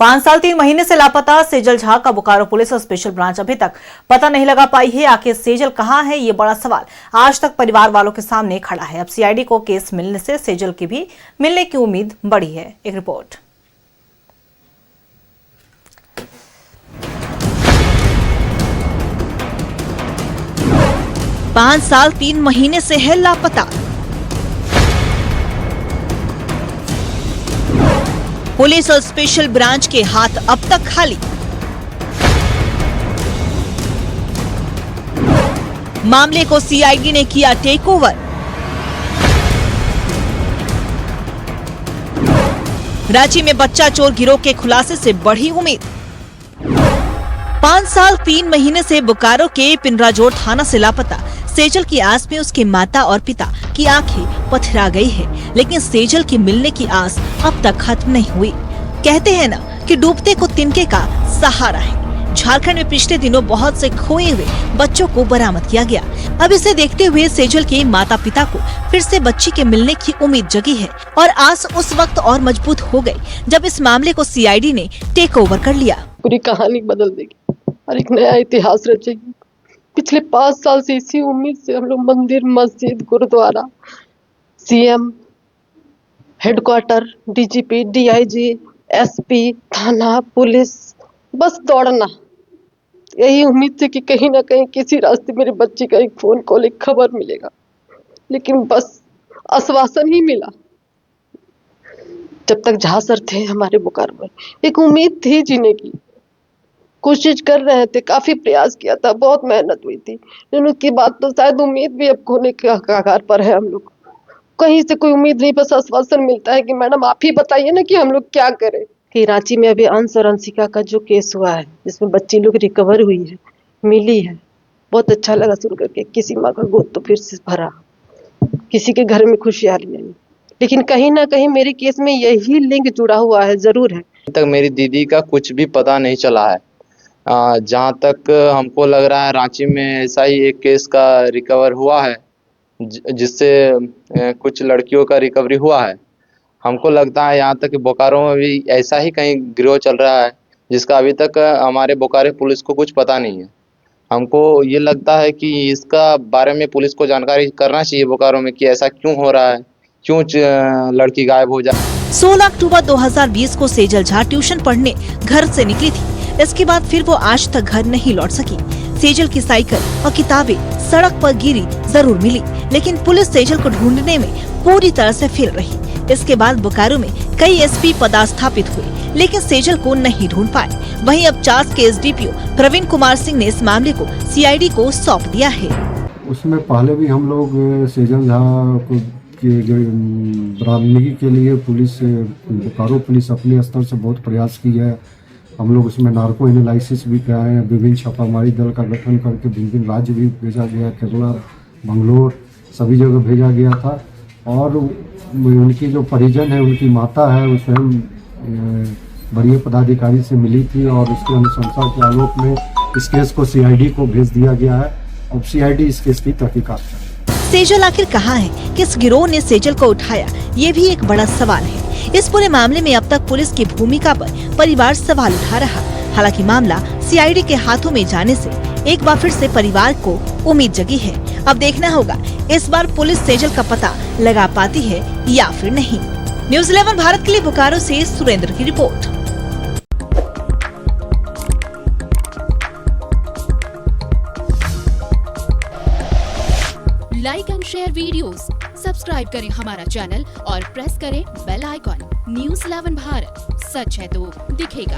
5 साल 3 महीने से लापता सेजल झा का बोकारो पुलिस और स्पेशल ब्रांच अभी तक पता नहीं लगा पाई है। आखिर सेजल कहां है, ये बड़ा सवाल आज तक परिवार वालों के सामने खड़ा है। अब सीआईडी को केस मिलने से सेजल की भी मिलने की उम्मीद बढ़ी है। एक रिपोर्ट। पांच साल 3 महीने से है लापता। पुलिस और स्पेशल ब्रांच के हाथ अब तक खाली। मामले को सीआईडी ने किया टेक ओवर। रांची में बच्चा चोर गिरोह के खुलासे से बढ़ी उम्मीद। 5 साल 3 महीने से बोकारो के पिंडराजोर थाना से लापता सेजल की आस में उसके माता और पिता की आंखें पथरा गई है, लेकिन सेजल की मिलने की आस अब तक खत्म नहीं हुई। कहते हैं ना कि डूबते को तिनके का सहारा है। झारखंड में पिछले दिनों बहुत से खोए हुए बच्चों को बरामद किया गया। अब इसे देखते हुए सेजल के माता पिता को फिर से बच्ची के मिलने की उम्मीद जगी है और आस उस वक्त और मजबूत हो गई जब इस मामले को सीआईडी ने टेक ओवर कर लिया। पूरी कहानी बदल देगी और एक नया इतिहास रचेगी। पिछले 5 साल से इसी उम्मीद से हम लोग मंदिर, मस्जिद, गुरुद्वारा, CM, headquarter, DGP, DIG, SP, थाना, पुलिस, बस दौड़ना यही उम्मीद से कि कहीं ना कहीं किसी रास्ते मेरे बच्चे का एक फोन कॉल, एक खबर मिलेगा, लेकिन बस आश्वासन ही मिला। जब तक झा सर थे हमारे बोकारो में, एक उम्मीद थी जीने की, कोशिश कर रहे थे, काफी प्रयास किया था, बहुत मेहनत हुई थी, लेकिन उसकी बात तो शायद उम्मीद भी अब खोने के कगार पर है। हम लोग कहीं से कोई उम्मीद नहीं, बस आश्वासन मिलता है कि मैडम आप ही बताइए ना कि हम लोग क्या करें। कि रांची में अभी अंश और अंशिका का जो केस हुआ है, जिसमें बच्ची लोग रिकवर हुई है, मिली है, बहुत अच्छा लगा सुन करके। किसी माँ का गोद तो फिर से भरा, किसी के घर में खुशहाली आई, लेकिन कहीं ना कहीं मेरे केस में यही लिंक जुड़ा हुआ है, जरूर है। अभी तक मेरी दीदी का कुछ भी पता नहीं चला है। जहाँ तक हमको लग रहा है रांची में ऐसा ही एक केस का रिकवर हुआ है, जिससे कुछ लड़कियों का रिकवरी हुआ है। हमको लगता है यहाँ तक बोकारो में भी ऐसा ही कहीं गिरोह चल रहा है, जिसका अभी तक हमारे बोकारो पुलिस को कुछ पता नहीं है। हमको ये लगता है कि इसका बारे में पुलिस को जानकारी करना चाहिए बोकारो में कि ऐसा क्यों हो रहा है, क्यों लड़की गायब हो जाए। 16 अक्टूबर 2020 को सेजल झा ट्यूशन पढ़ने घर से निकली थी। इसके बाद फिर वो आज तक घर नहीं लौट सकी। सेजल की साइकिल और किताबें सड़क पर गिरी जरूर मिली, लेकिन पुलिस सेजल को ढूंढने में पूरी तरह से फेल रही। इसके बाद बोकारो में कई एसपी पदस्थापित हुए, लेकिन सेजल को नहीं ढूंढ पाए। वहीं अब चास के एसडीपीओ प्रवीण कुमार सिंह ने इस मामले को सीआईडी को सौंप दिया है। उसमें पहले भी हम लोग सेजल झा को बरामदगी के लिए पुलिस, बोकारो पुलिस अपने स्तर से बहुत प्रयास की है। हम लोग उसमें नार्को एनालिसिस भी कराए हैं, विभिन्न छापामारी दल का गठन करके विभिन्न राज्य भी भेजा गया, केरला, बंगलोर, सभी जगह भेजा गया था। और उनकी जो परिजन है, उनकी माता है, वो स्वयं वरीय पदाधिकारी से मिली थी और उसके अनुशंसा के आलोक में इस केस को सीआईडी को भेज दिया गया है। अब सीआईडी इस केस की तहकीकात कर रही है। सेजल आखिर कहाँ है, किस गिरोह ने सेजल को उठाया, ये भी एक बड़ा सवाल है। इस पूरे मामले में अब तक पुलिस की भूमिका पर परिवार सवाल उठा रहा। हालांकि मामला सीआईडी के हाथों में जाने से एक बार फिर से परिवार को उम्मीद जगी है। अब देखना होगा इस बार पुलिस सेजल का पता लगा पाती है या फिर नहीं। न्यूज़ 11 भारत के लिए बोकारो से सुरेंद्र की report. Like and share videos, subscribe करें हमारा चैनल और प्रेस करें बेल आइकॉन। न्यूज़ 11 भारत, सच है तो दिखेगा।